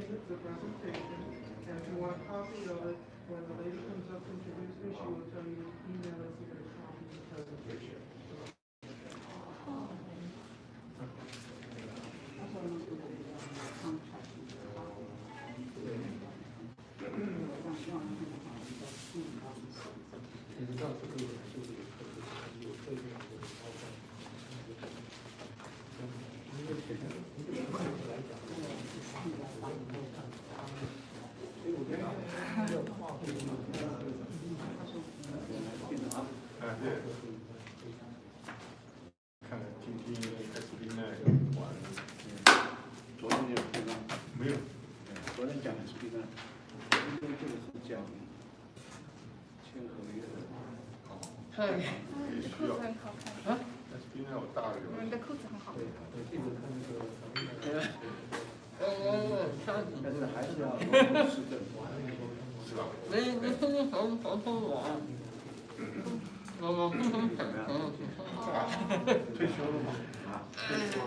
in the presentation, and if you want a copy of it, when the lady comes up to introduce me, she will tell you to email us to get a copy of the presentation.你的裤子很好看。啊？你的裤子很好看。但是还是要市政府。是吧？你看你好我。退休了吗？啊，退休了。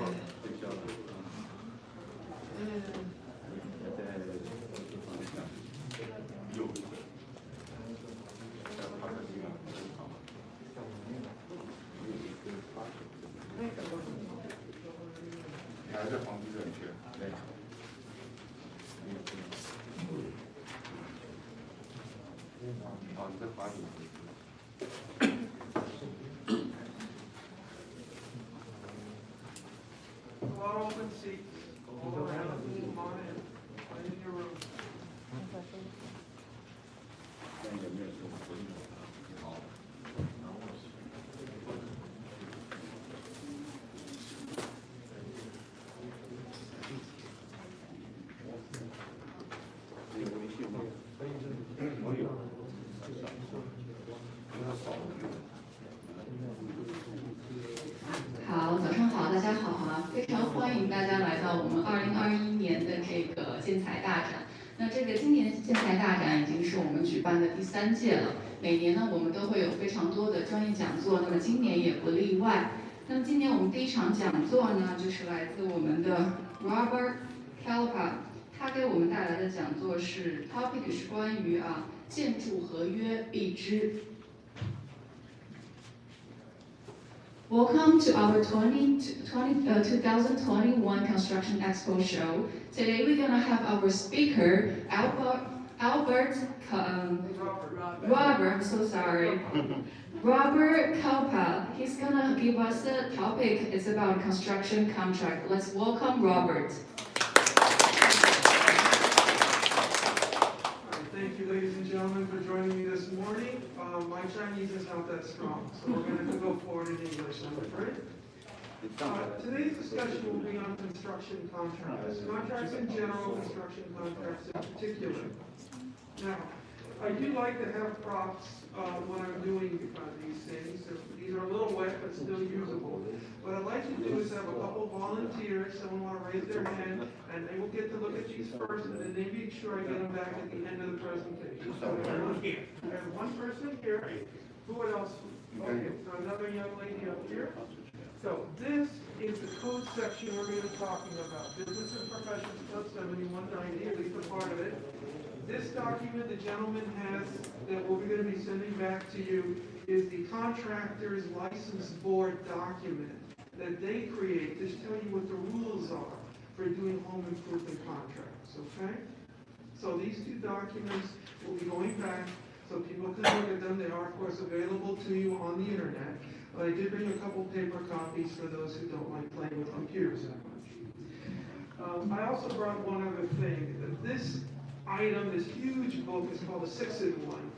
有。你还在房地产圈？对。哦，你在华语。A lot of open seats all around. Come on in. Find in your room. 好，早上好，大家好哈！非常欢迎大家来到我们2021年的这个建材大展。那这个今年建材大展已经是我们举办的第3届了。每年呢，我们都会有非常多的专业讲座，那么今年也不例外。那么今年我们第1场讲座呢，就是来自我们的 Robert Klepa， 他给我们带来的讲座是 topic 是关于建筑合约必知。Welcome to our 2021 Construction Expo show. Today we're gonna have our speaker, Robert, I'm so sorry. Robert Klepa. He's gonna give us the topic. It's about construction contract. Let's welcome Robert. Thank you, ladies and gentlemen, for joining me this morning. My Chinese is not that strong, so we're going to go forward in English, I'm afraid. Today's discussion will be on construction contracts. Contracts in general, construction contracts in particular. Now, I do like to have props when I'm doing these things. These are a little wet, but still usable. What I'd like to do is have a couple volunteers, someone want to raise their hand, and they will get to look at these first, and then they make sure I get them back at the end of the presentation. So I have one person here. Who else? Okay, so another young lady up here. So this is the code section we're going to be talking about. Business and Professions Code 7190, at least a part of it. This document the gentleman has that we're going to be sending back to you is the contractor's license board document that they create to tell you what the rules are for doing home improvement contracts, okay? So these 2 documents will be going back so people can look at them. They are, of course, available to you on the internet. But I did bring a couple paper copies for those who don't like playing with computers that much. I also brought one other thing. This item, this huge book, is called a 6-in-1.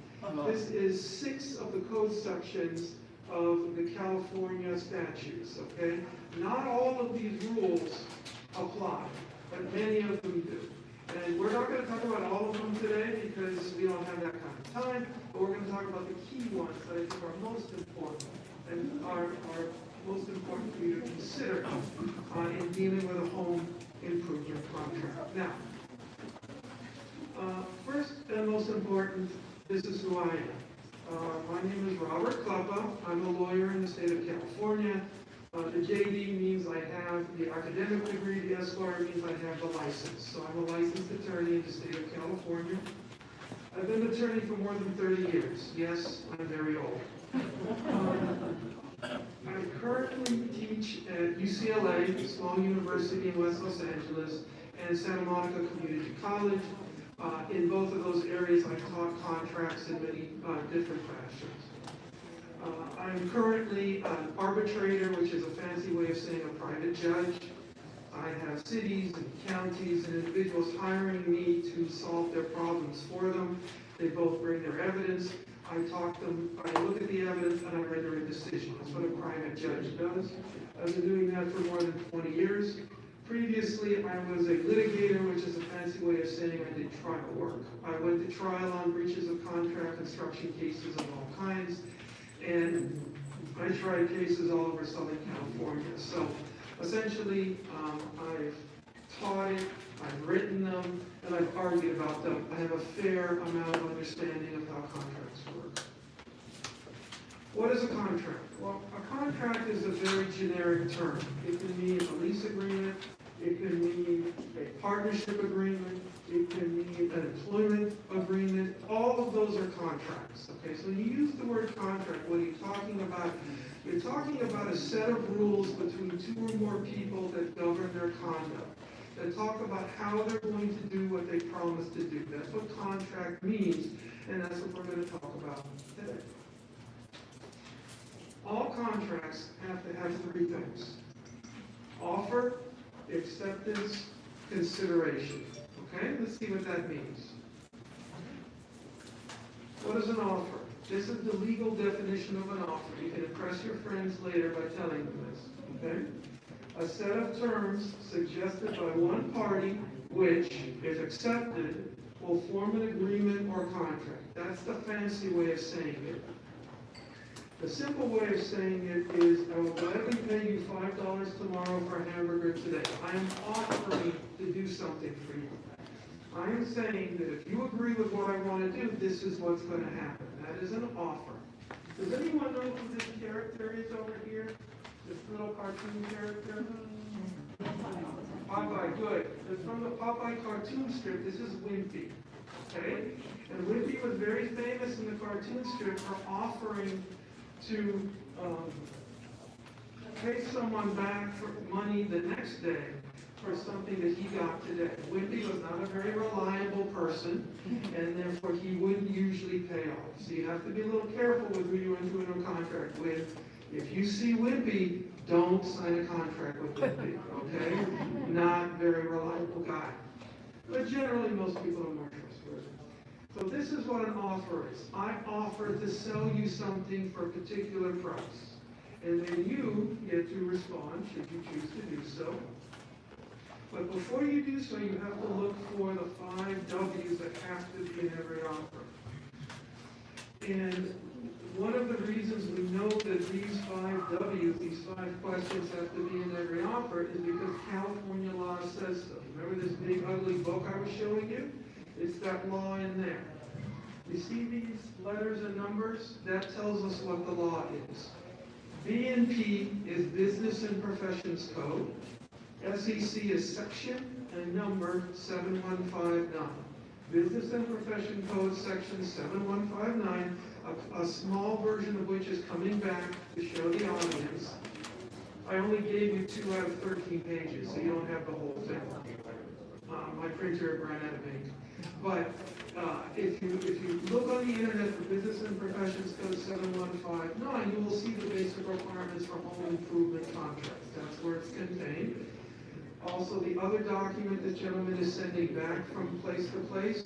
This is 6 of the code sections of the California statutes, okay? Not all of these rules apply, but many of them do. And we're not going to talk about all of them today because we don't have that kind of time, but we're going to talk about the key ones that I think are most important and are most important for you to consider in dealing with a home improvement contract. Now, first and most important, this is who I am. My name is Robert Klepa. I'm a lawyer in the state of California. The JD means I have the academic degree. The Esquire means I have the license. So I'm a licensed attorney in the state of California. I've been an attorney for more than 30 years. Yes, I'm very old. I currently teach at UCLA, a small university in West Los Angeles, and Santa Monica Community College. In both of those areas, I taught contracts in many different fashions. I'm currently an arbitrator, which is a fancy way of saying a private judge. I have cities and counties and individuals hiring me to solve their problems for them. They both bring their evidence. I talk them, I look at the evidence, and I render a decision. That's what a private judge does. I've been doing that for more than 20 years. Previously, I was a litigator, which is a fancy way of saying I did trial work. I went to trial on breaches of contract, construction cases of all kinds, and I tried cases all over Southern California. So essentially, I've taught it, I've written them, and I've argued about them. I have a fair amount of understanding of how contracts work. What is a contract? Well, a contract is a very generic term. It can mean a lease agreement, it can mean a partnership agreement, it can mean an employment agreement. All of those are contracts, okay? So when you use the word contract, what are you talking about? You're talking about a set of rules between two or more people that govern their conduct, that talk about how they're going to do what they promised to do. That's what contract means, and that's what we're going to talk about today. All contracts have to have three things: offer, acceptance, consideration. Okay, let's see what that means. What is an offer? This is the legal definition of an offer. You can impress your friends later by telling them this. Okay? A set of terms suggested by one party which, if accepted, will form an agreement or contract. That's the fancy way of saying it. The simple way of saying it is, I will gladly pay you $5 tomorrow for a hamburger today. I am offering to do something for you. I am saying that if you agree with what I want to do, this is what's going to happen. That is an offer. Does anyone know who this character is over here? This little cartoon character? Popeye, good. It's from the Popeye cartoon strip. This is Wimpy. Okay? And Wimpy was very famous in the cartoon strip for offering to pay someone back for money the next day for something that he got today. Wimpy was not a very reliable person, and therefore he wouldn't usually pay off. So you have to be a little careful with who you enter into a contract with. If you see Wimpy, don't sign a contract with Wimpy, okay? Not very reliable guy. But generally, most people are more trustworthy. So this is what an offer is. I offer to sell you something for a particular price. And then you get to respond, should you choose to do so. But before you do so, you have to look for the 5 W's that have to be in every offer. And one of the reasons we know that these 5 W's, these 5 questions have to be in every offer is because California law says so. Remember this big ugly book I was showing you? It's that law in there. You see these letters and numbers? That tells us what the law is. B&P is Business and Professions Code. SEC is section and number 7159. Business and Profession Code section 7159, a small version of which is coming back to show the audience. I only gave you 2 out of 13 pages, so you don't have the whole thing. My printer ran out of ink. But if you look on the internet for Business and Professions Code 7159, you will see the basic requirements for home improvement contracts. That's where it's contained. Also, the other document this gentleman is sending back from place to place,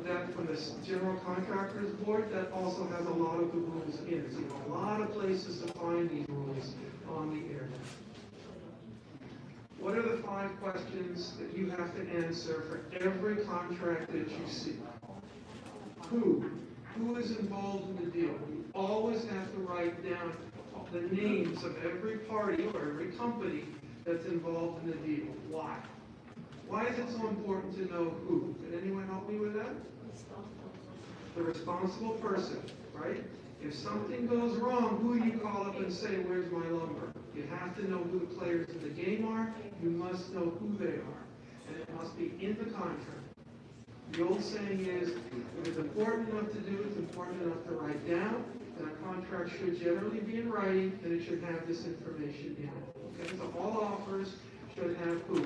that from the General Contractors Board, that also has a lot of the rules in it. So you have a lot of places to find these rules on the internet. What are the 5 questions that you have to answer for every contract that you see? Who? Who is involved in the deal? You always have to write down the names of every party or every company that's involved in the deal. Why? Why is it so important to know who? Can anyone help me with that? The responsible person, right? If something goes wrong, who do you call up and say, where's my lumber? You have to know who the players in the game are. You must know who they are. and it must be in the contract. The old saying is, if it's important enough to do, it's important enough to write down, and a contract should generally be in writing, and it should have this information in it. Okay, so all offers should have who?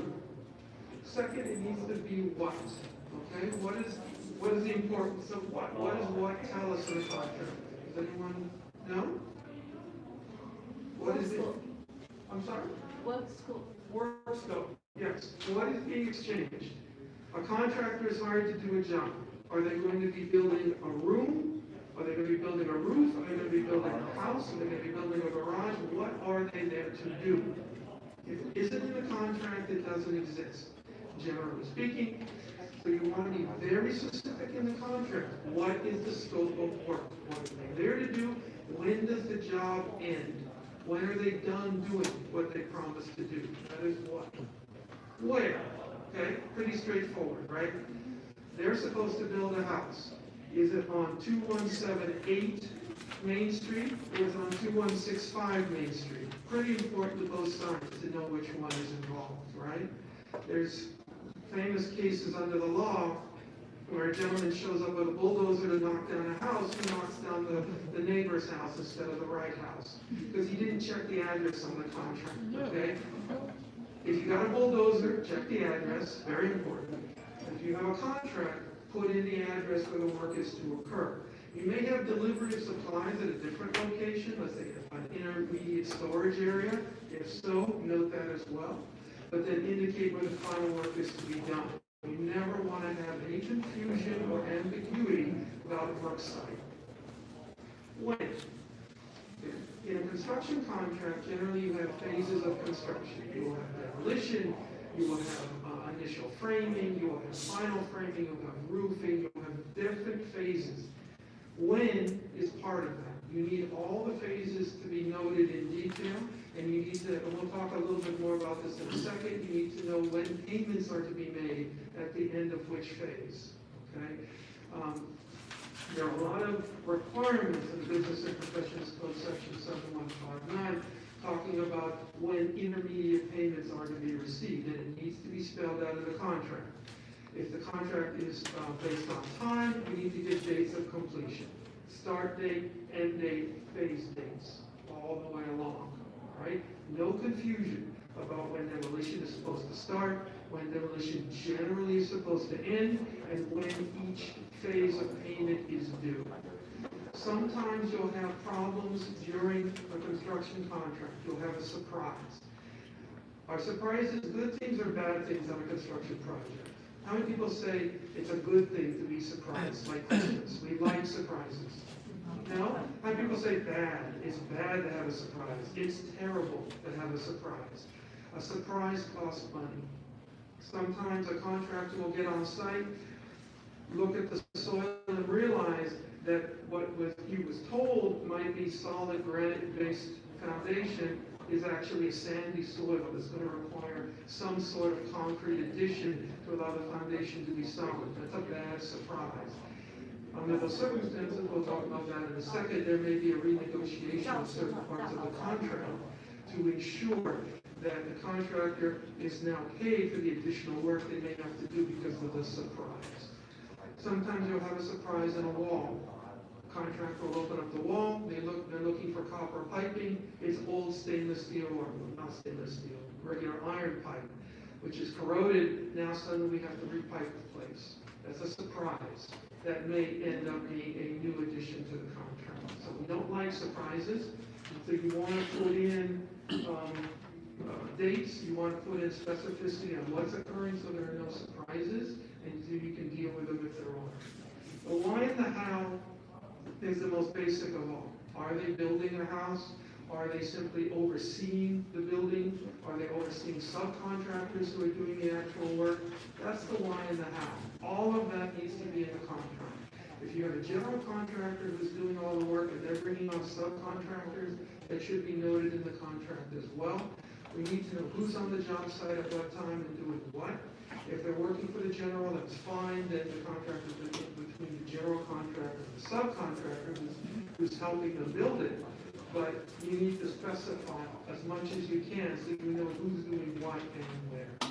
Second, it needs to be what. Okay, what is the importance of what? What does what tell us in the contract? Does anyone know? What is it? I'm sorry? Work scope. Work scope. Yes. So what is being exchanged? A contractor is hired to do a job. Are they going to be building a room? Are they going to be building a roof? Are they going to be building a house? Are they going to be building a garage? What are they there to do? If it isn't in the contract, it doesn't exist, generally speaking. So you want to be very specific in the contract. What is the scope of work? What are they there to do? When does the job end? When are they done doing what they promised to do? That is what. Where? Okay, pretty straightforward, right? They're supposed to build a house. Is it on 2178 Main Street or is it on 2165 Main Street? Pretty important to both sides to know which one is involved, right? There's famous cases under the law where a gentleman shows up with a bulldozer to knock down a house, he knocks down the neighbor's house instead of the right house because he didn't check the address on the contract, okay? If you got a bulldozer, check the address, very important. If you have a contract, put in the address where the work is to occur. You may have delivery of supplies at a different location, let's say an intermediate storage area. If so, note that as well. But then indicate where the final work is to be done. You never want to have any confusion or ambiguity about a work site. When? In a construction contract, generally you have phases of construction. You will have demolition, you will have initial framing, you will have final framing, you will have roofing, you will have different phases. When is part of that. You need all the phases to be noted in detail, and you need to, and we'll talk a little bit more about this in a second, you need to know when payments are to be made at the end of which phase, okay? There are a lot of requirements in the Business and Professions Code section 7159 talking about when intermediate payments are to be received, and it needs to be spelled out in the contract. If the contract is based on time, we need to get dates of completion. Start date, end date, phase dates, all the way along, all right? No confusion about when demolition is supposed to start, when demolition generally is supposed to end, and when each phase of payment is due. Sometimes you'll have problems during a construction contract. You'll have a surprise. Are surprises good things or bad things on a construction project? How many people say it's a good thing to be surprised, like Christmas? We like surprises. No? How many people say bad? It's bad to have a surprise. It's terrible to have a surprise. A surprise costs money. Sometimes a contractor will get on site, look at the soil, and realize that what he was told might be solid granite-based foundation is actually a sandy soil that's going to require some sort of concrete addition to allow the foundation to be solid. That's a bad surprise. Under those circumstances, we'll talk about that in a second, there may be a renegotiation of certain parts of the contract to ensure that the contractor is now paid for the additional work they may have to do because of the surprise. Sometimes you'll have a surprise in a wall. Contractor will open up the wall, they're looking for copper piping, it's old stainless steel, or not stainless steel, regular iron pipe, which is corroded, now suddenly we have to repipe the place. That's a surprise. That may end up being a new addition to the contract. So we don't like surprises, so you want to put in dates, you want to put in specificity on what's occurring so there are no surprises, and so you can deal with them if there are. The why and the how is the most basic of all. Are they building a house? Are they simply overseeing the building? Are they overseeing subcontractors who are doing the actual work? That's the why and the how. All of that needs to be in the contract. If you have a general contractor who's doing all the work and they're bringing on subcontractors, that should be noted in the contract as well. We need to know who's on the job site at what time and doing what. If they're working for the general, that's fine, then the contract is between the general contractor and the subcontractor who's helping them build it. But you need to specify as much as you can so you know who's doing what and where.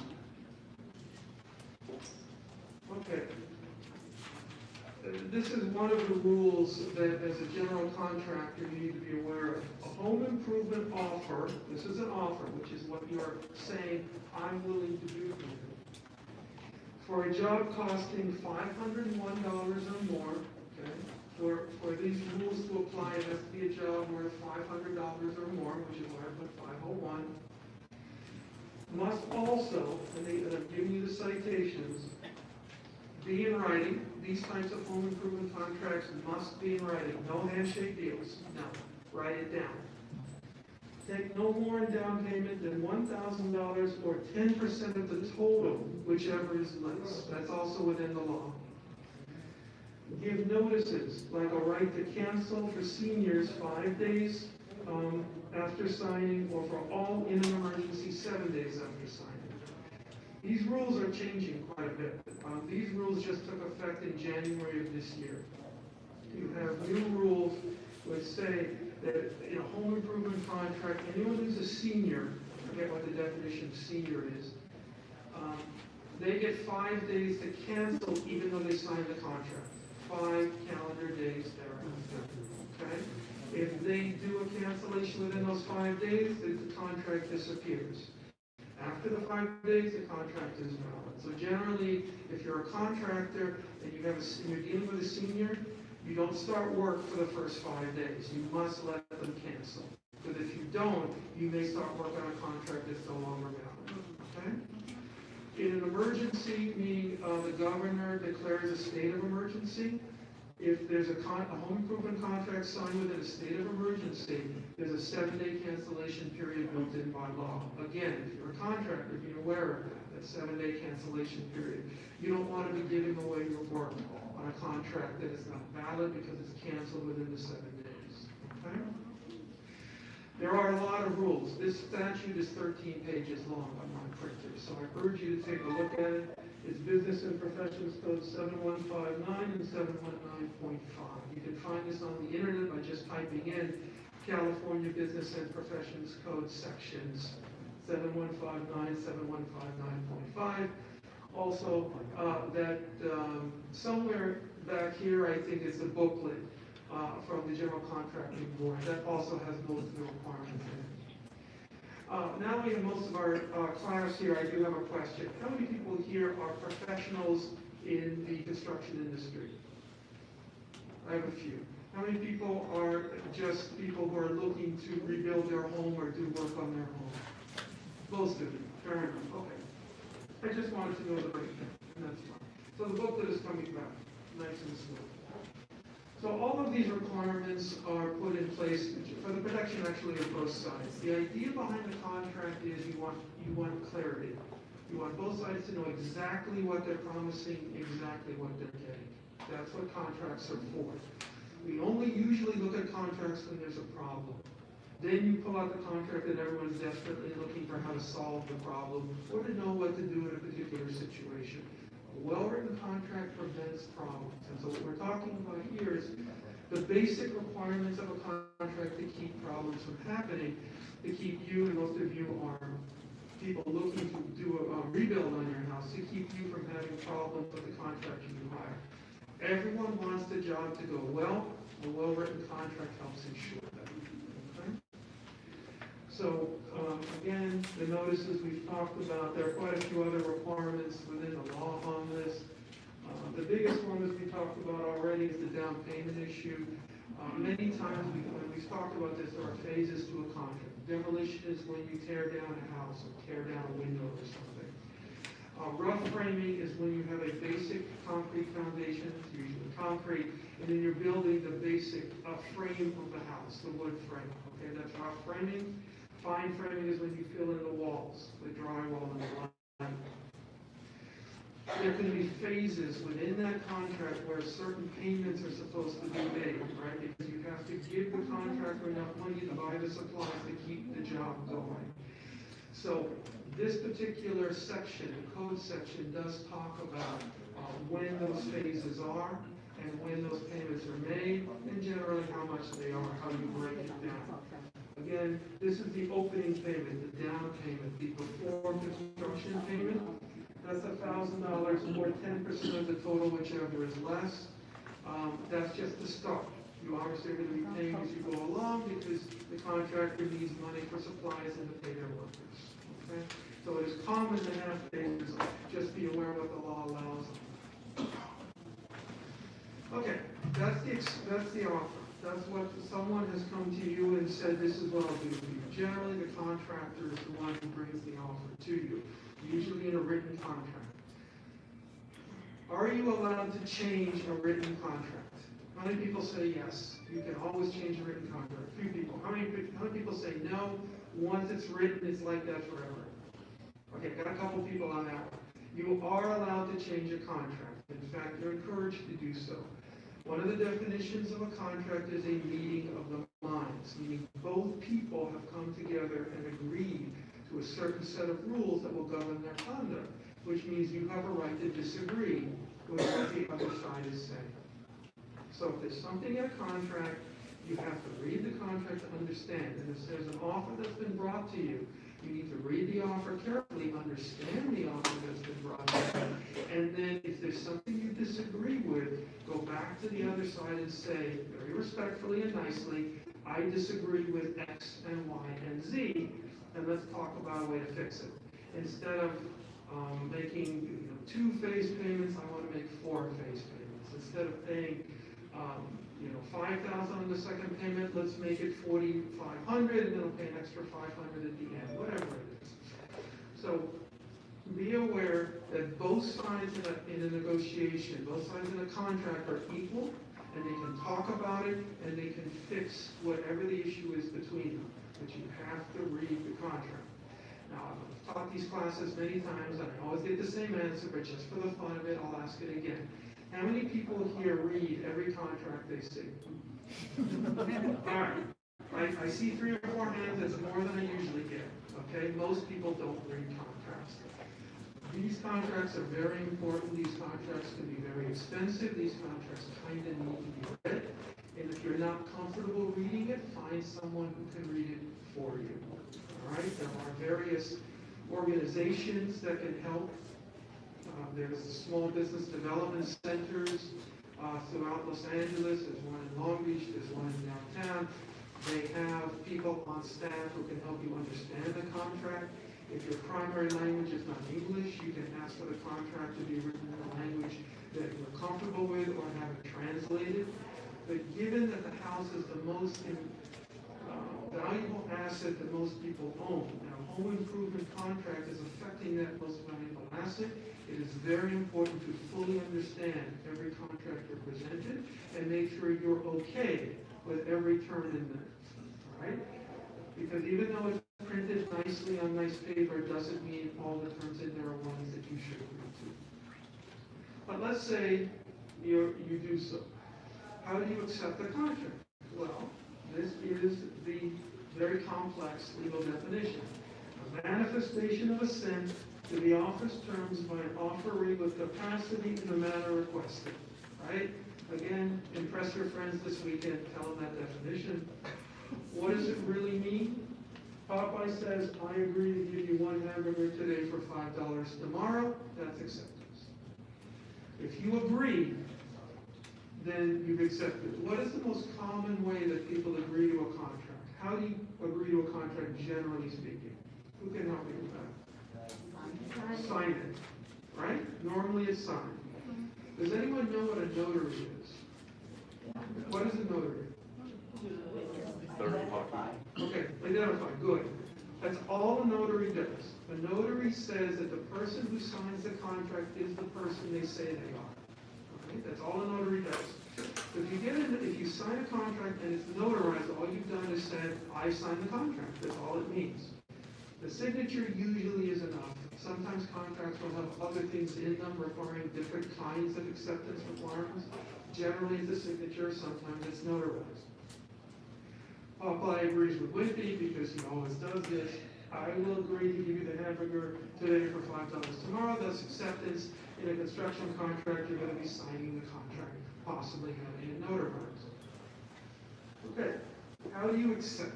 this is one of the rules that as a general contractor you need to be aware of. A home improvement offer, this is an offer, which is what you're saying, I'm willing to do for you. For a job costing $501 or more, okay, for these rules to apply, it has to be a job worth $500 or more, which is why I put 501. Must also, and I'm giving you the citations, be in writing. These types of home improvement contracts must be in writing. No handshake deals. No. Write it down. Take no more in down payment than $1,000 or 10% of the total, whichever is less. That's also within the law. Give notices, like a right to cancel for seniors 5 days after signing, or for all in an emergency 7 days after signing. These rules are changing quite a bit. These rules just took effect in January of this year. You have new rules which say that in a home improvement contract, anyone who's a senior, I forget what the definition of senior is, they get 5 days to cancel even though they signed the contract. 5 calendar days thereafter. Okay? If they do a cancellation within those 5 days, the contract disappears. After the 5 days, the contract is valid. So generally, if you're a contractor and you're dealing with a senior, you don't start work for the first 5 days. You must let them cancel. Because if you don't, you may start work on a contract that's no longer valid. Okay? In an emergency, meaning the governor declares a state of emergency, if there's a home improvement contract signed within a state of emergency, there's a 7-day cancellation period built in by law. Again, if you're a contractor, be aware of that 7-day cancellation period. You don't want to be giving away your work on a contract that is not valid because it's canceled within the 7 days. Okay? There are a lot of rules. This statute is 13 pages long on my printer, so I urge you to take a look at it. It's Business and Professions Code 7159 and 719.5. You can find this on the internet by just typing in California Business and Professions Code sections 7159, 7159.5. Also, somewhere back here, I think it's a booklet from the General Contracting Board. That also has most of the requirements in it. Now we have most of our class here. I do have a question. How many people here are professionals in the construction industry? I have a few. How many people are just people who are looking to rebuild their home or do work on their home? Most of you. Fair enough. Okay. I just wanted to know the breakdown, and that's fine. So the booklet is coming back, nice and smooth. So all of these requirements are put in place for the protection actually of both sides. The idea behind the contract is you want clarity. You want both sides to know exactly what they're promising, exactly what they're getting. That's what contracts are for. We only usually look at contracts when there's a problem. Then you pull out the contract and everyone's desperately looking for how to solve the problem or to know what to do in a particular situation. A well-written contract prevents problems. And so what we're talking about here is the basic requirements of a contract to keep problems from happening, to keep you, and most of you are people looking to do a rebuild on your house, to keep you from having problems with the contractor you hire. Everyone wants the job to go well. A well-written contract helps ensure that. Okay? So, again, the notices we've talked about, there are quite a few other requirements within the law on this. The biggest one that we talked about already is the down payment issue. Many times when we've talked about this, there are phases to a contract. Demolition is when you tear down a house or tear down a window or something. Rough framing is when you have a basic concrete foundation, it's usually concrete, and then you're building the basic frame of the house, the wood frame. Okay, that's rough framing. Fine framing is when you fill in the walls, the drywall and the line. There can be phases within that contract where certain payments are supposed to be made, right? Because you have to give the contractor enough money to buy the supplies to keep the job going. So this particular section, the code section, does talk about when those phases are and when those payments are made, and generally how much they are, how you break it down. Again, this is the opening payment, the down payment, the before construction payment. That's $1,000 or 10% of the total, whichever is less. That's just the start. You obviously are going to be paying as you go along because the contractor needs money for supplies and to pay their workers. Okay? So it is common to have things, just be aware what the law allows. Okay, that's the offer. That's what someone has come to you and said, this is what I'll do for you. Generally, the contractor is the one who brings the offer to you, usually in a written contract. Are you allowed to change a written contract? How many people say yes? You can always change a written contract. A few people. How many people say no? Once it's written, it's like that forever. Okay, got a couple people on that one. You are allowed to change a contract. In fact, you're encouraged to do so. One of the definitions of a contract is a meeting of the minds, meaning both people have come together and agreed to a certain set of rules that will govern their conduct, which means you have a right to disagree with what the other side is saying. So if there's something in a contract, you have to read the contract to understand. And if there's an offer that's been brought to you, you need to read the offer carefully, understand the offer that's been brought to you, and then if there's something you disagree with, go back to the other side and say, very respectfully and nicely, I disagree with X and Y and Z, and let's talk about a way to fix it. Instead of making 2 phase payments, I want to make 4 phase payments. Instead of paying $5,000 on the second payment, let's make it $4,500, and then I'll pay an extra $500 at the end, whatever it is. So be aware that both sides in a negotiation, both sides in a contract are equal, and they can talk about it, and they can fix whatever the issue is between them. But you have to read the contract. Now, I've taught these classes many times, and I always get the same answer, but just for the fun of it, I'll ask it again. How many people here read every contract they see? All right. I see 3 or 4 hands. That's more than I usually get. Okay? Most people don't read contracts. These contracts are very important. These contracts can be very expensive. These contracts kind of need to be read. And if you're not comfortable reading it, find someone who can read it for you. All right? There are various organizations that can help. There's the small business development centers throughout Los Angeles. There's one in Long Beach. There's one in downtown. They have people on staff who can help you understand the contract. If your primary language is not English, you can ask for the contract to be written in a language that you're comfortable with or have it translated. But given that the house is the most valuable asset that most people own, and a home improvement contract is affecting that most valuable asset, it is very important to fully understand every contract you're presented and make sure you're okay with every term in there. All right? Because even though it's printed nicely on nice paper, doesn't mean all the terms in there are ones that you should agree to. But let's say you do so. How do you accept the contract? Well, this is the very complex legal definition. A manifestation of assent to the offer's terms by an offeree with capacity in the manner requested. Right? Again, impress your friends this weekend, tell them that definition. What does it really mean? Popeye says, I agree to give you 1 hamburger today for $5 tomorrow. That's acceptance. If you agree, then you've accepted. What is the most common way that people agree to a contract? How do you agree to a contract, generally speaking? Who can help me with that? Sign it, right? Normally it's signed. Does anyone know what a notary is? What is a notary? Third party. Okay, identify, good. That's all a notary does. A notary says that the person who signs the contract is the person they say they are. Okay, that's all a notary does. If you sign a contract and it's notarized, all you've done is said, I signed the contract. That's all it means. The signature usually is enough. Sometimes contracts will have other things in them requiring different kinds of acceptance requirements. Generally, it's a signature. Sometimes it's notarized. Popeye agrees with Wimpy because he always does this. I will agree to give you the hamburger today for $5 tomorrow. That's acceptance. In a construction contract, you're going to be signing the contract, possibly having it notarized. Okay, how do you accept?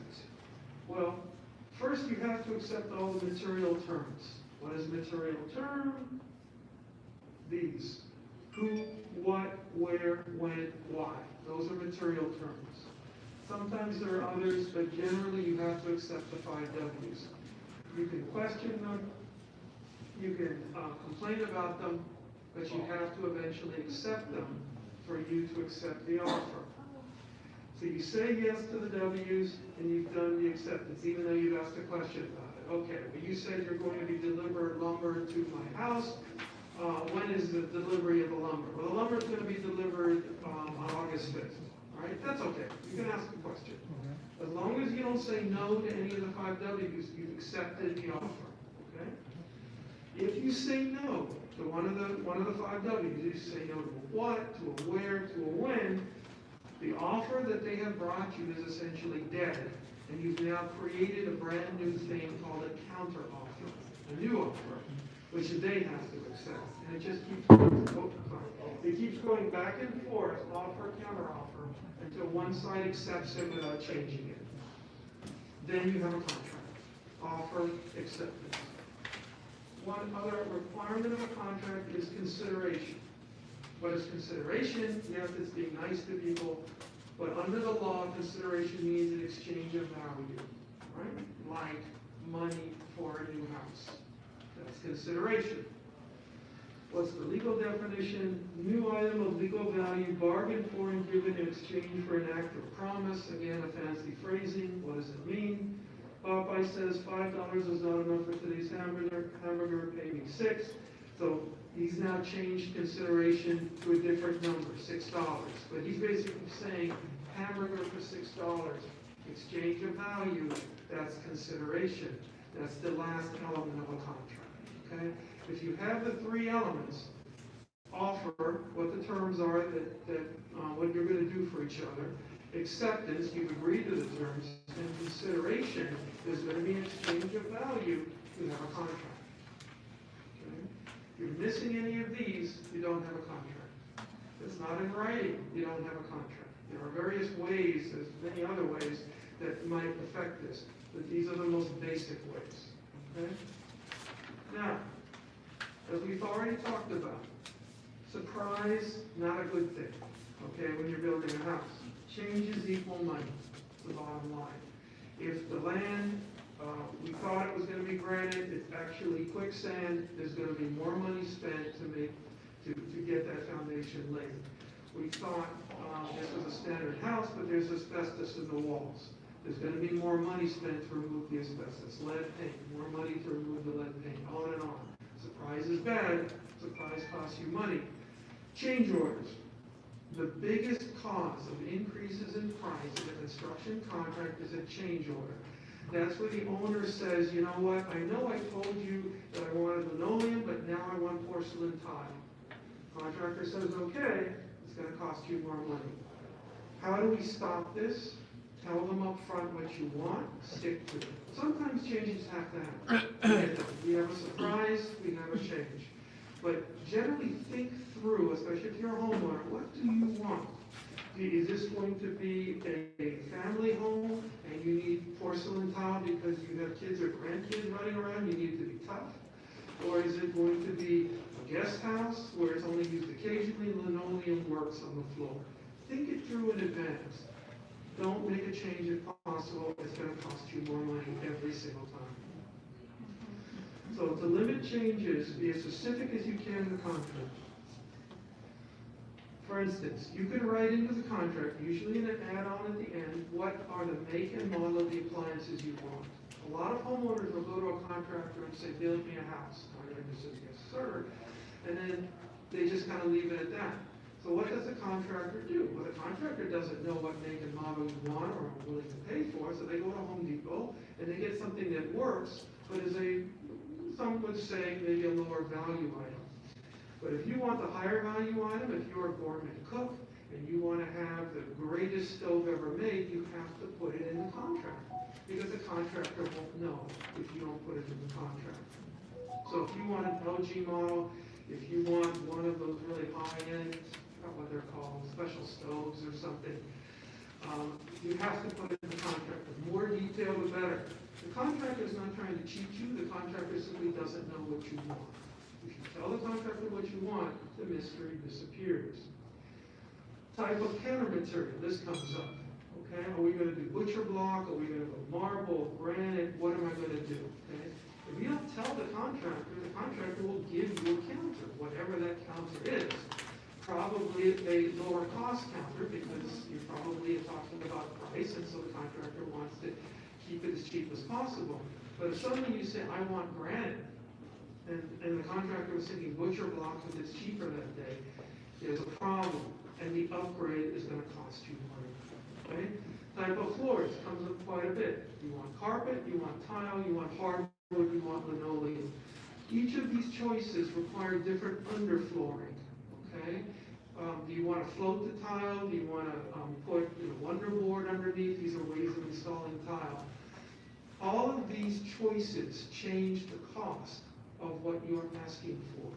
Well, first you have to accept all the material terms. What is a material term? These. Who, what, where, where, when, why. Those are material terms. Sometimes there are others, but generally you have to accept the 5 W's. You can question them, you can complain about them, but you have to eventually accept them for you to accept the offer. So you say yes to the W's and you've done the acceptance, even though you've asked a question about it. Okay, well you said you're going to be delivering lumber to my house. When is the delivery of the lumber? Well, the lumber is going to be delivered on August 5th. All right, that's okay. You can ask a question. As long as you don't say no to any of the 5 W's, you've accepted the offer. Okay? If you say no to one of the 5 W's, you say no to a what, to a where, to a when, the offer that they have brought you is essentially dead, and you've now created a brand new thing called a counter offer, a new offer, which they have to accept. And it just keeps going back and forth, offer, counter offer, until one side accepts it without changing it. Then you have a contract. Offer, acceptance. One other requirement of a contract is consideration. What is consideration? Yes, it's being nice to people, but under the law, consideration means an exchange of value, right? Like money for a new house. That's consideration. What's the legal definition? New item of legal value bargained for and given in exchange for an act of promise. Again, a fancy phrasing. What does it mean? Popeye says $5 is not enough for today's hamburger, pay me $6. So he's now changed consideration to a different number, $6. But he's basically saying hamburger for $6, exchange of value, that's consideration. That's the last element of a contract, okay? If you have the 3 elements, offer, what the terms are, what you're going to do for each other, acceptance, you've agreed to the terms, and consideration, there's going to be an exchange of value, you have a contract. If you're missing any of these, you don't have a contract. If it's not in writing, you don't have a contract. There are various ways, there's many other ways that might affect this, but these are the most basic ways. Okay? Now, as we've already talked about, surprise, not a good thing, okay, when you're building a house. Changes equal money, the bottom line. If the land, we thought it was going to be granite, it's actually quicksand, there's going to be more money spent to get that foundation laid. We thought this was a standard house, but there's asbestos in the walls. There's going to be more money spent to remove the asbestos. Lead paint, more money to remove the lead paint, on and on. Surprise is bad, surprise costs you money. Change orders. The biggest cause of increases in price in a construction contract is a change order. That's where the owner says, you know what, I know I told you that I wanted linoleum, but now I want porcelain tile. Contractor says, okay, it's going to cost you more money. How do we stop this? Tell them up front what you want, stick to it. Sometimes changes have to happen. We have a surprise, we have a change. But generally think through, especially if you're a homeowner, what do you want? Is this going to be a family home and you need porcelain tile because you have kids or grandkids running around, you need to be tough? Or is it going to be a guest house where it's only used occasionally, linoleum works on the floor? Think it through in advance. Don't make a change if possible. It's going to cost you more money every single time. So to limit changes, be as specific as you can in the contract. For instance, you can write into the contract, usually in an add-on at the end, what are the make and model of the appliances you want. A lot of homeowners will go to a contractor and say, build me a house. The contractor says, yes, sir. And then they just kind of leave it at that. So what does the contractor do? Well, the contractor doesn't know what make and model you want or are willing to pay for, so they go to Home Depot and they get something that works, but is some would say maybe a lower value item. But if you want the higher value item, if you're a gourmet cook and you want to have the greatest stove ever made, you have to put it in the contract. Because the contractor won't know if you don't put it in the contract. So if you want an LG model, if you want one of those really high-end, I forgot what they're called, special stoves or something, you have to put it in the contract. The more detail, the better. The contractor is not trying to cheat you. The contractor simply doesn't know what you want. If you tell the contractor what you want, the mystery disappears. Type of counter material, this comes up. Okay, are we going to do butcher block? Are we going to go marble, granite? What am I going to do? Okay, if you don't tell the contractor will give you a counter, whatever that counter is. Probably a lower cost counter because you probably are talking about price, and so the contractor wants to keep it as cheap as possible. But if suddenly you say, I want granite, and the contractor was thinking butcher block because it's cheaper that day, there's a problem, and the upgrade is going to cost you money. Okay? Type of floors comes up quite a bit. You want carpet, you want tile, you want hardwood, you want linoleum. Each of these choices require different underflooring. Okay? Do you want to float the tile? Do you want to put a wonder board underneath? These are ways of installing tile. All of these choices change the cost of what you're asking for.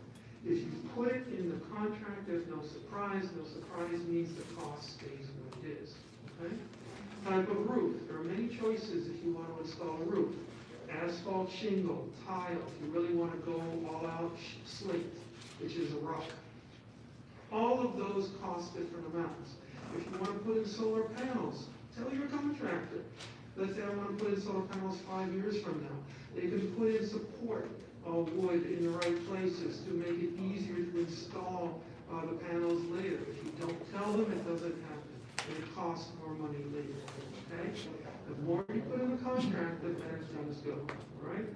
If you put it in the contract, there's no surprise. No surprise means the cost stays what it is. Okay? Type of roof. There are many choices if you want to install a roof. Asphalt shingle, tile, if you really want to go all out, slate, which is a rock. All of those cost different amounts. If you want to put in solar panels, tell your contractor. Let's say I want to put in solar panels 5 years from now. They can put in support wood in the right places to make it easier to install the panels later. If you don't tell them, it doesn't happen. And it costs more money later. Okay? The more you put in the contract, the better things go. All right?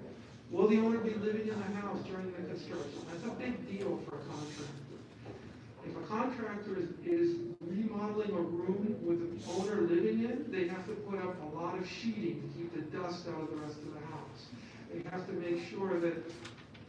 Will the owner be living in the house during the construction? That's a big deal for a contractor. If a contractor is remodeling a room with the owner living in, they have to put up a lot of sheeting to keep the dust out of the rest of the house. They have to make sure that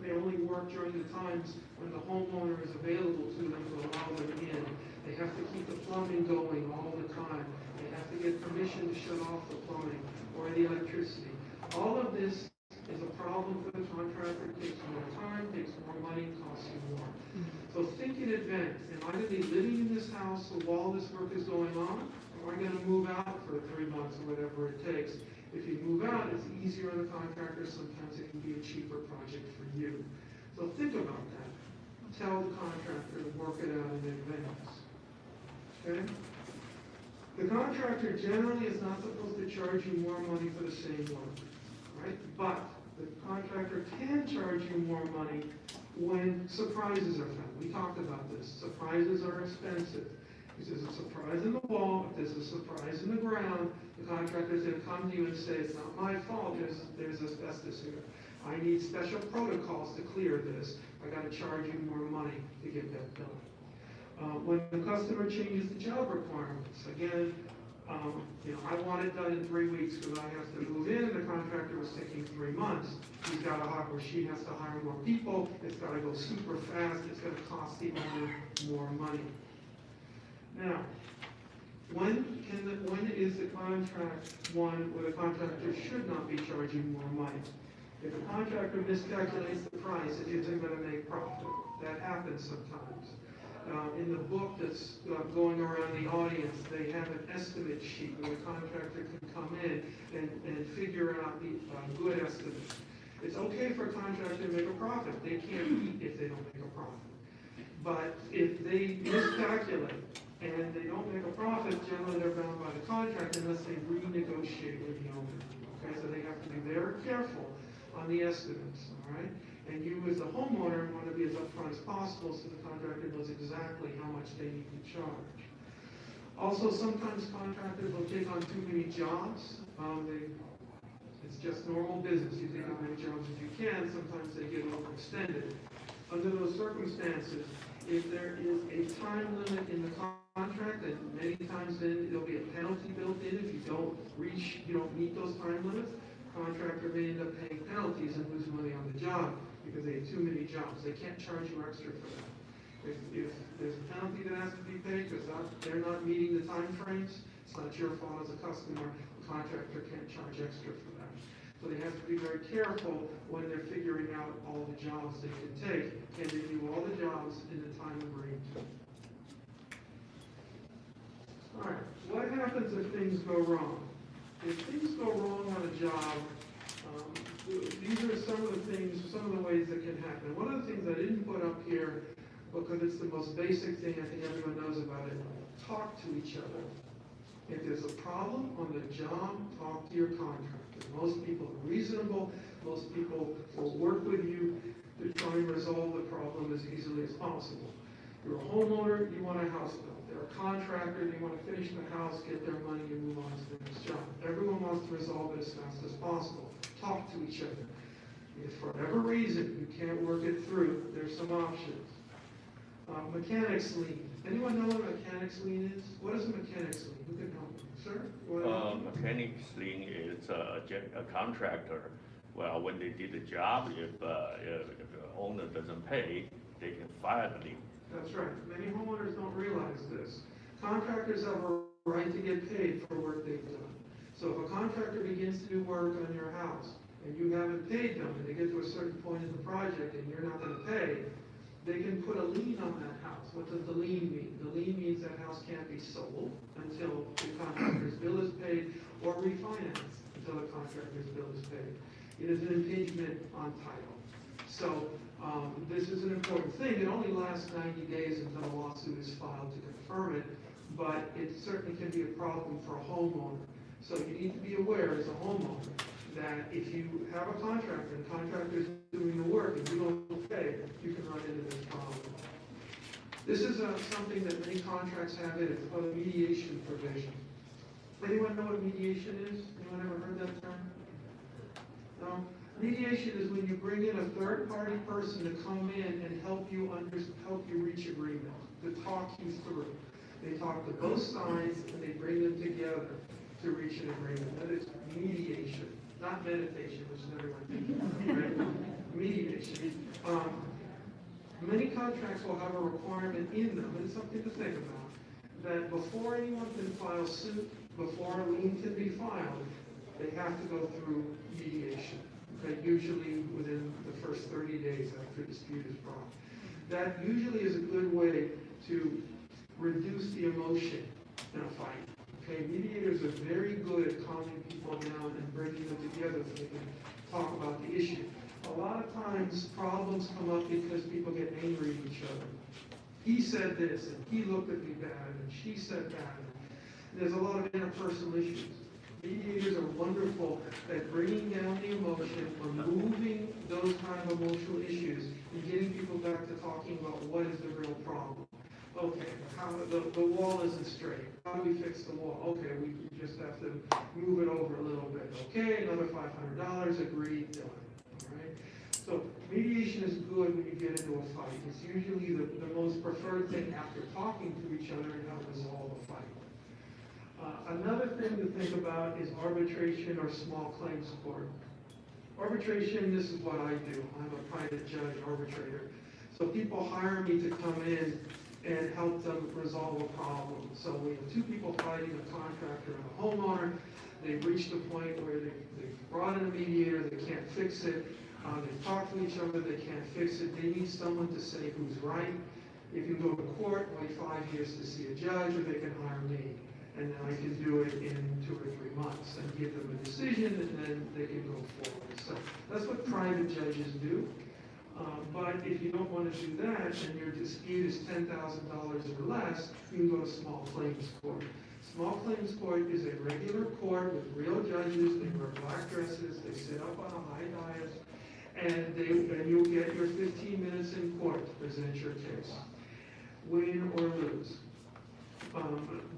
they only work during the times when the homeowner is available to them to allow them in. They have to keep the plumbing going all the time. They have to get permission to shut off the plumbing or the electricity. All of this is a problem for the contractor. It takes more time, takes more money, costs you more. So think in advance. Am I going to be living in this house while this work is going on? Or am I going to move out for 3 months or whatever it takes? If you move out, it's easier on the contractor. Sometimes it can be a cheaper project for you. So think about that. Tell the contractor to work it out in advance. Okay? The contractor generally is not supposed to charge you more money for the same work. Right? But the contractor can charge you more money when surprises are found. We talked about this. Surprises are expensive. If there's a surprise in the wall, if there's a surprise in the ground, the contractor is going to come to you and say, it's not my fault, there's asbestos here. I need special protocols to clear this. I got to charge you more money to get that done. When the customer changes the job requirements, again, I want it done in 3 weeks because I have to move in, and the contractor was taking 3 months. He's got to hire, or she has to hire more people. It's got to go super fast. It's going to cost the owner more money. Now, when is the contract one where the contractor should not be charging more money? If the contractor miscalculates the price, it isn't going to make profit. That happens sometimes. In the book that's going around the audience, they have an estimate sheet where the contractor can come in and figure out the good estimate. It's okay for a contractor to make a profit. They can't eat if they don't make a profit. But if they miscalculate and they don't make a profit, generally they're bound by the contract unless they renegotiate with the owner. Okay, so they have to be very careful on the estimates, all right? And you as the homeowner want to be as upfront as possible so the contractor knows exactly how much they need to charge. Also, sometimes contractors will take on too many jobs. It's just normal business. You take as many jobs as you can. Sometimes they get overextended. Under those circumstances, if there is a time limit in the contract, and many times then there'll be a penalty built in if you don't meet those time limits, contractor may end up paying penalties and lose money on the job because they have too many jobs. They can't charge you extra for that. If there's a penalty that has to be paid because they're not meeting the time frames, it's not your fault as a customer. The contractor can't charge extra for that. So they have to be very careful when they're figuring out all the jobs they can take. Can they do all the jobs in the time agreed to? All right, what happens if things go wrong? If things go wrong on a job, these are some of the ways that can happen. One of the things I didn't put up here because it's the most basic thing I think everyone knows about it. Talk to each other. If there's a problem on the job, talk to your contractor. Most people are reasonable. Most people will work with you to try and resolve the problem as easily as possible. You're a homeowner, you want a house built. They're a contractor, they want to finish the house, get their money, and move on to the next job. Everyone wants to resolve it as fast as possible. Talk to each other. If for whatever reason you can't work it through, there's some options. Mechanics lien. Anyone know what a mechanics lien is? What is a mechanics lien? Who can help me? Sir? Mechanics lien is a contractor. Well, when they did the job, if the owner doesn't pay, they can file the lien. That's right. Many homeowners don't realize this. Contractors have a right to get paid for work they've done. So if a contractor begins to do work on your house and you haven't paid them and they get to a certain point in the project and you're not going to pay, they can put a lien on that house. What does the lien mean? The lien means that house can't be sold until the contractor's bill is paid or refinanced until the contractor's bill is paid. It is an impingement on title. So this is an important thing. It only lasts 90 days until a lawsuit is filed to confirm it, but it certainly can be a problem for a homeowner. So you need to be aware as a homeowner that if you have a contractor and the contractor is doing the work and you don't pay, you can run into this problem. This is something that many contracts have in it. It's called a mediation provision. Anyone know what mediation is? Anyone ever heard that term? No? Mediation is when you bring in a third-party person to come in and help you reach agreement, to talk you through. They talk to both sides and they bring them together to reach an agreement. That is mediation, not meditation, which is everyone thinking, right? Mediation. Many contracts will have a requirement in them, and it's something to think about, that before anyone can file suit, before a lien can be filed, they have to go through mediation. Okay, usually within the first 30 days after a dispute is brought. That usually is a good way to reduce the emotion in a fight. Okay, mediators are very good at calming people down and bringing them together so they can talk about the issue. A lot of times problems come up because people get angry at each other. He said this, and he looked at me bad, and she said that. There's a lot of interpersonal issues. Mediators are wonderful at bringing down the emotion, removing those kind of emotional issues, and getting people back to talking about what is the real problem. Okay, the wall isn't straight. How do we fix the wall? Okay, we just have to move it over a little bit. Okay, another $500, agreed, done. All right? So mediation is good when you get into a fight. It's usually the most preferred thing after talking to each other and how to resolve a fight. Another thing to think about is arbitration or small claims court. Arbitration, this is what I do. I'm a private judge arbitrator. So people hire me to come in and help them resolve a problem. So we have two people fighting, a contractor and a homeowner. They've reached a point where they've brought in a mediator, they can't fix it. They've talked to each other, they can't fix it. They need someone to say who's right. They can go to court, wait 5 years to see a judge, or they can hire me. And then I can do it in 2 or 3 months and give them a decision, and then they can go forward. So that's what private judges do. But if you don't want to do that, and your dispute is $10,000 or less, you can go to small claims court. Small claims court is a regular court with real judges. They wear black dresses. They sit up on a high dais, and you'll get your 15 minutes in court to present your case. Win or lose.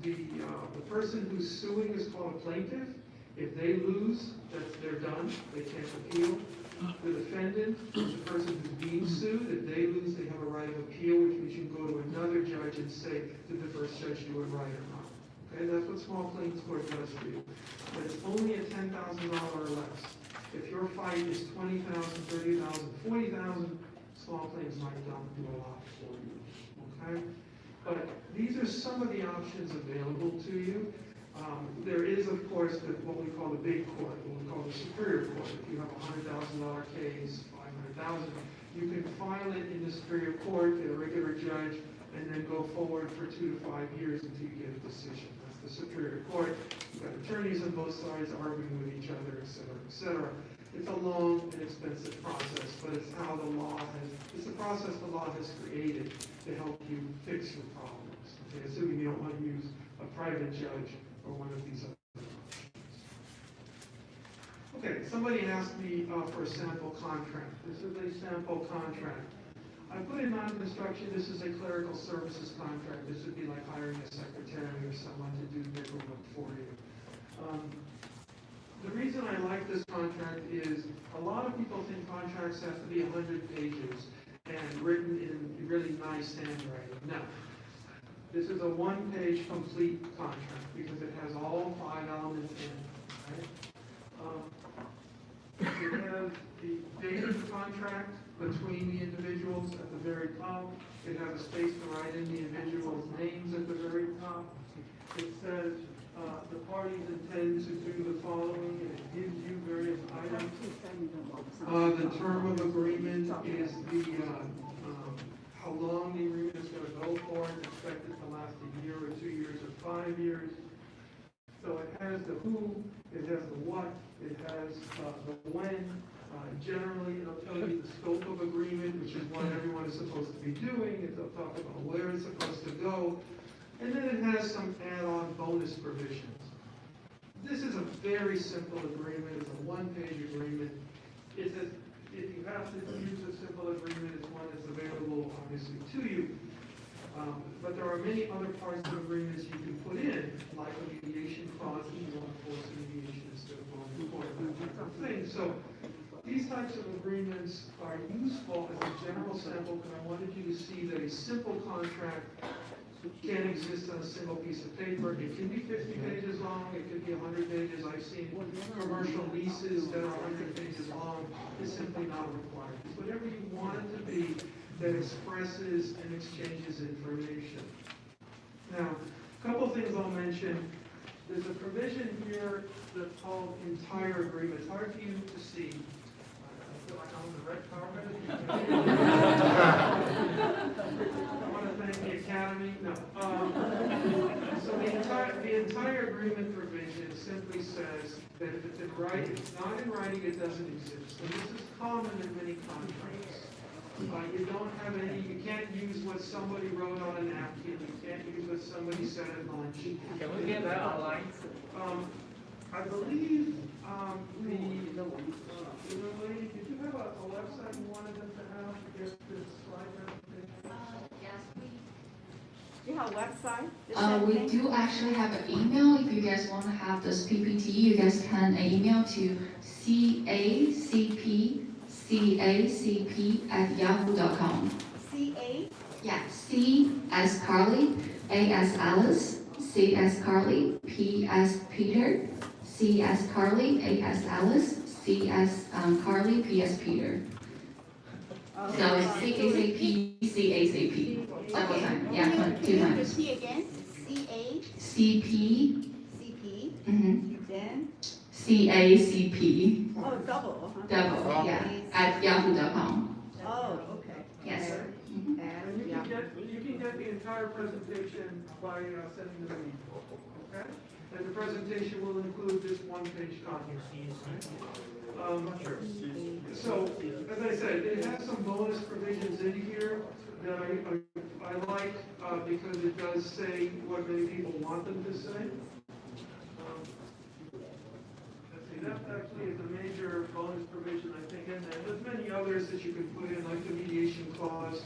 The person who's suing is called a plaintiff. If they lose, they're done. They can't appeal. The defendant is the person who's being sued. If they lose, they have a right of appeal, which means you can go to another judge and say, did the first judge do it right or not? Okay, that's what small claims court does for you. But it's only at $10,000 or less. If your fight is $20,000, $30,000, $40,000, small claims might not do a lot for you. Okay? But these are some of the options available to you. There is, of course, what we call the big court, what we call the superior court. If you have a $100,000 case, $500,000, you can file it in the superior court, get a regular judge, and then go forward for 2 to 5 years until you get a decision. That's the superior court. You've got attorneys on both sides arguing with each other, et cetera, et cetera. It's a long and expensive process, but it's how it's the process the law has created to help you fix your problems. Okay, assuming you don't want to use a private judge or one of these other options. Okay, somebody asked me for a sample contract. This is a sample contract. I put in non-construction, this is a clerical services contract. This would be like hiring a secretary or someone to do paperwork for you. The reason I like this contract is a lot of people think contracts have to be 100 pages and written in really nice handwriting. No. This is a one-page complete contract because it has all 5 elements in it. Right? It has the date of the contract between the individuals at the very top. It has a space to write in the individuals' names at the very top. It says the parties intend to do the following, and it gives you various items. The term of agreement is how long the agreement is going to go for. It's expected to last a year or 2 years or 5 years. So it has the who, it has the what, it has the when. Generally, it'll tell you the scope of agreement, which is what everyone is supposed to be doing. It'll talk about where it's supposed to go. And then it has some add-on bonus provisions. This is a very simple agreement. It's a one-page agreement. It says if you have to use a simple agreement, it's one that's available, obviously, to you. But there are many other parts of agreements you can put in, like a mediation clause, if you want to force a mediation instead of going to court, that type of thing. So these types of agreements are useful as a general sample because I wanted you to see that a simple contract can exist on a single piece of paper. It can be 50 pages long, it could be 100 pages. I've seen commercial leases that are 100 pages long. It's simply not required. It's whatever you want it to be that expresses and exchanges information. Now, a couple things I'll mention. There's a provision here that's called entire agreement. It's hard for you to see. I feel like I'm on the red carpet. I want to thank the Academy. No. So the entire agreement provision simply says that if it's in writing, if it's not in writing, it doesn't exist. And this is common in many contracts. You don't have any, you can't use what somebody wrote on a napkin, you can't use what somebody said at lunch. Can we get that online? I believe the lady, did you have a website you wanted them to have to get this slide presentation? Yes, Do you have a website? we do actually have an email. If you guys want to have this PPT, you guys can email to cacp@yahoo.com. CA? Yeah, C as Carly, A as Alice, C as Carly, P as Peter, C as Carly, A as Alice, C as Carly, P as Peter. So it's CACP, CACP. Several times, yeah, 2 times. C again? CA? CP, CP? Then? CACP, Oh, double. double, yeah, at yahoo.com. Oh, okay. Yes. And you can get the entire presentation by sending them an email, okay? And the presentation will include this one-page copy. So, as I said, it has some bonus provisions in here that I like because it does say what many people want them to say. Let's see, that actually is a major bonus provision, I think, in there. There's many others that you can put in, like the mediation clause,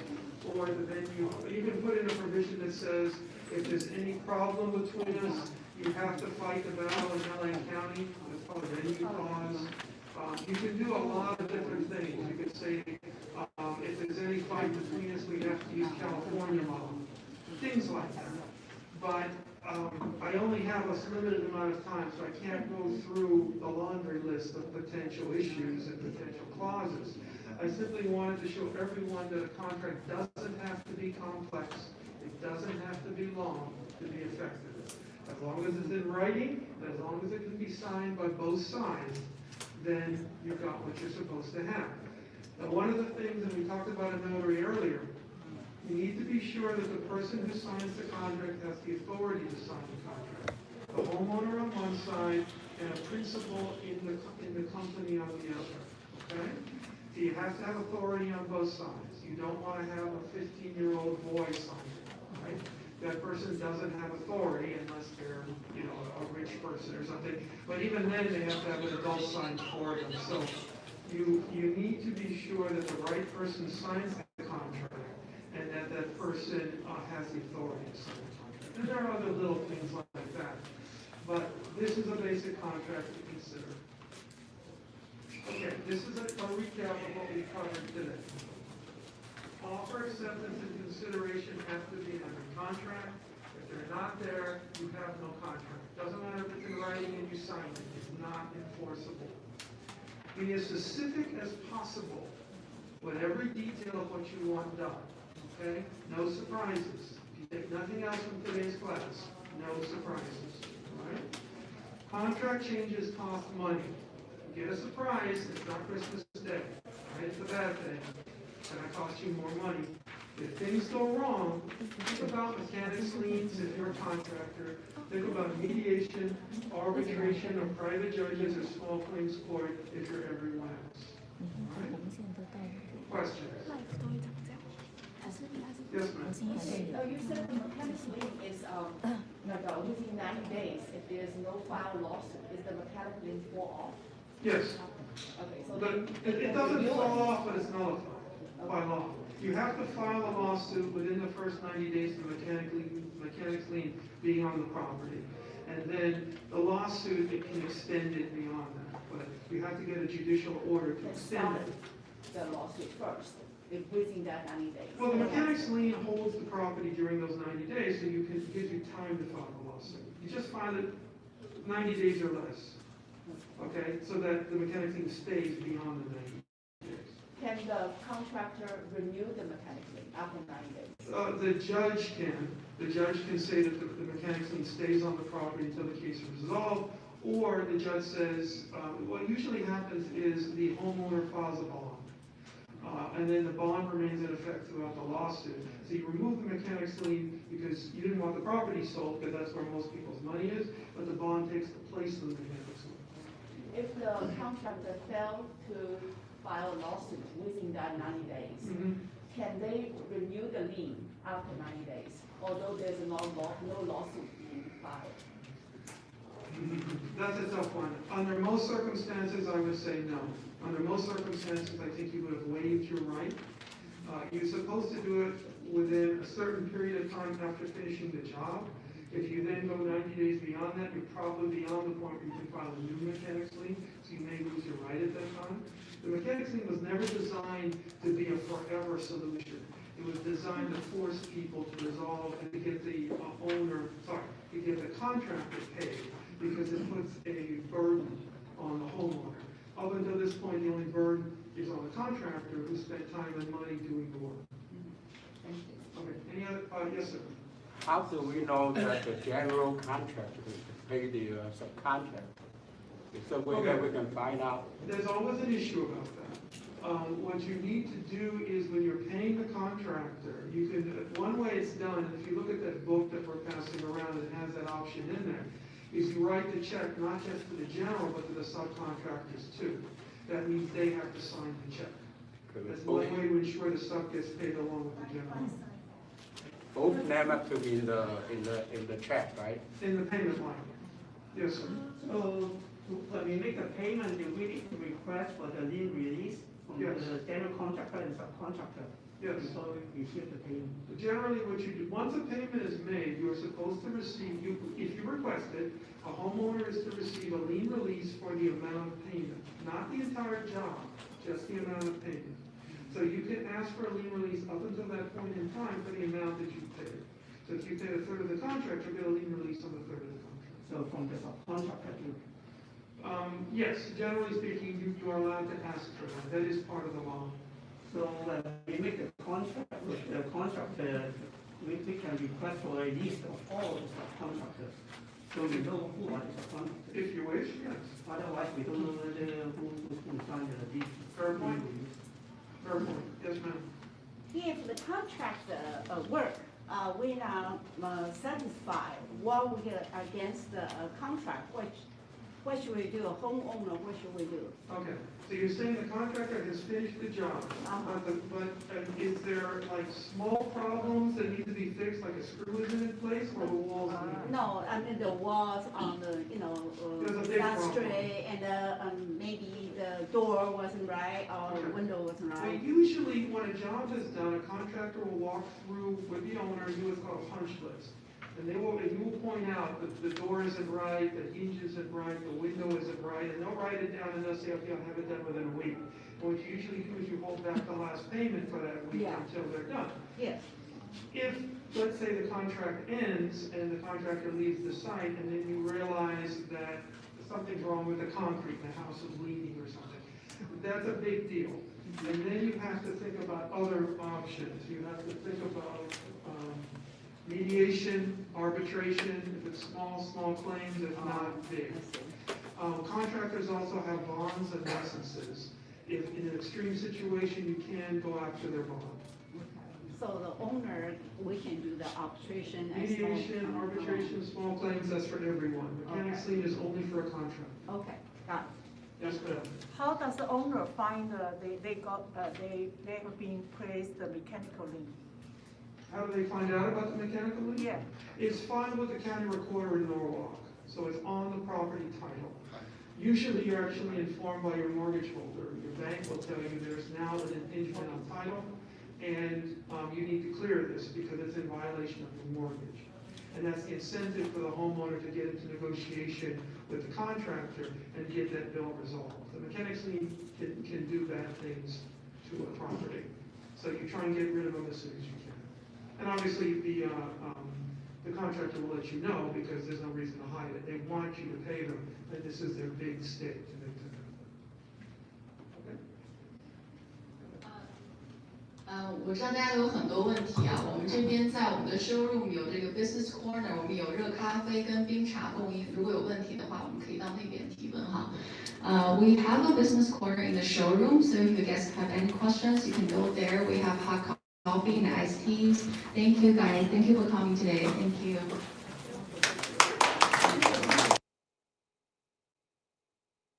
or the venue. You can put in a provision that says, if there's any problem between us, you have to fight the battle in LA County. It's called a venue clause. You can do a lot of different things. You could say, if there's any fight between us, we have to use California law. Things like that. But I only have a limited amount of time, so I can't go through the laundry list of potential issues and potential clauses. I simply wanted to show everyone that a contract doesn't have to be complex. It doesn't have to be long to be effective. As long as it's in writing, as long as it can be signed by both sides, then you've got what you're supposed to have. Now, one of the things, and we talked about a notary earlier, you need to be sure that the person who signs the contract has the authority to sign the contract. The homeowner on one side and a principal in the company on the other, okay? So you have to have authority on both sides. You don't want to have a 15-year-old boy sign it, right? That person doesn't have authority unless they're, you know, a rich person or something. But even then, they have to have an adult sign for them. So you need to be sure that the right person signs the contract and that that person has the authority to sign the contract. And there are other little things like that. But this is a basic contract to consider. Okay, this is a recap of what we covered today. Offer, acceptance, and consideration have to be under contract. If they're not there, you have no contract. Doesn't matter if it's in writing and you sign it, it's not enforceable. Be as specific as possible with every detail of what you want done, okay? No surprises. If you take nothing else from today's class, no surprises, all right? Contract changes cost money. You get a surprise, it's not Christmas Day, right? It's a bad thing. It's going to cost you more money. If things go wrong, think about mechanics liens if you're a contractor. Think about mediation, arbitration, or private judges or small claims court if you're everyone else. All right? Questions? Yes, ma'am. You said the mechanics lien is within 90 days. If there's no filed lawsuit, is the mechanics lien fall off? Yes. Okay, so But it doesn't fall off, but it's nullified by law. You have to file a lawsuit within the first 90 days of the mechanics lien being on the property. And then the lawsuit, it can extend it beyond that. But you have to get a judicial order to extend it. the lawsuit first, if within that 90 days. Well, the mechanics lien holds the property during those 90 days, so it gives you time to file the lawsuit. You just file it 90 days or less, okay? So that the mechanics lien stays beyond the 90 days. Can the contractor renew the mechanics lien after 90 days? The judge can. The judge can say that the mechanics lien stays on the property until the case is resolved, or the judge says, what usually happens is the homeowner files a bond, and then the bond remains in effect throughout the lawsuit. So you remove the mechanics lien because you didn't want the property sold, because that's where most people's money is, but the bond takes the place of the mechanics lien. If the contractor failed to file a lawsuit within that 90 days, can they renew the lien after 90 days, although there's no lawsuit being filed? That's a tough one. Under most circumstances, I would say no. Under most circumstances, I think you would have waived your right. You're supposed to do it within a certain period of time after finishing the job. If you then go 90 days beyond that, you're probably beyond the point where you can file a new mechanics lien, so you may lose your right at that time. The mechanics lien was never designed to be a forever solution. It was designed to force people to resolve and to get the to get the contractor paid, because it puts a burden on the homeowner. Up until this point, the only burden is on the contractor who spent time and money doing the work. Thank you. Okay, any other, yes, sir? How do we know that the general contractor will pay the subcontractor? Is there a way that we can find out? There's always an issue about that. What you need to do is when you're paying the contractor, you can, one way it's done, if you look at that book that we're passing around, it has that option in there, is you write the check not just to the general, but to the subcontractors too. That means they have to sign the check. That's one way to ensure the sub gets paid along with the general. Both names have to be in the check, right? In the payment line. Yes, sir. So when we make a payment, do we need to request for the lien release from Yes. the general contractor and subcontractor? Yes. So we receive the payment. Generally, what you do, once a payment is made, you're supposed to receive, if you request it, a homeowner is to receive a lien release for the amount of payment, not the entire job, just the amount of payment. So you can ask for a lien release up until that point in time for the amount that you paid. So if you paid a third of the contract, you'll get a lien release on the third of the contract. So from the subcontractor to, Yes, generally speaking, you are allowed to ask for that. That is part of the law. so when we make a contract with the contractor, we can request for a list of all the subcontractors. So we know who are the subcontractors. If you wish, yes. Otherwise, we don't know who's going to sign the lien. Fair point. Fair point. Yes, ma'am. If the contractor work, we are satisfied, what we get against the contract, what should we do? Homeowner, what should we do? Okay, so you're saying the contractor has finished the job, but is there like small problems that need to be fixed, like a screw isn't in place or the walls? No, I mean the walls on the, There's a big problem. substrate and maybe the door wasn't right or the Okay. window wasn't Well, right. usually when a job is done, a contractor will walk through with the owner and do what's called a punch list. And you will point out that the door isn't right, the hinge isn't right, the window isn't right, and they'll write it down and they'll say, okay, I'll have it done within a week. And what you usually do is you hold back the last payment for that week Yeah. until they're done. Yes, If, let's say the contract ends and the contractor leaves the site and then you realize that something's wrong with the concrete, the house is leaking or something, that's a big deal. And then you have to think about other options. You have to think about mediation, arbitration, if it's small claims, if not big. I see. Contractors also have bonds and licenses. If in an extreme situation, you can go after their bond. So the owner, we can do the arbitration and small. Mediation, arbitration, small claims, that's for everyone. Mechanics lien is only for a contract. Okay, got Yes, ma'am. How does the owner find they have been placed the mechanical lien? How do they find out about the mechanical lien? Yeah. It's filed with the county recorder in Norwalk, so it's on the property title. Usually, you're actually informed by your mortgage holder. Your bank will tell you there's now an impingement on title, and you need to clear this because it's in violation of the mortgage. And that's the incentive for the homeowner to get into negotiation with the contractor and get that bill resolved. The mechanics lien can do bad things to a property, so you try and get rid of them as soon as you can. And obviously, the contractor will let you know because there's no reason to hide it. They want you to pay them, and this is their big stake to make them. Okay? 我知道大家都有很多问题啊，我们这边在我们的 showroom 有这个 business corner， 我们有热咖啡跟冰茶供应，如果有问题的话，我们可以到那边提问哈。We have a business corner in the showroom, so if you guys have any questions, you can go there. We have hot coffee and iced teas. Thank you guys. Thank you for coming today. Thank you.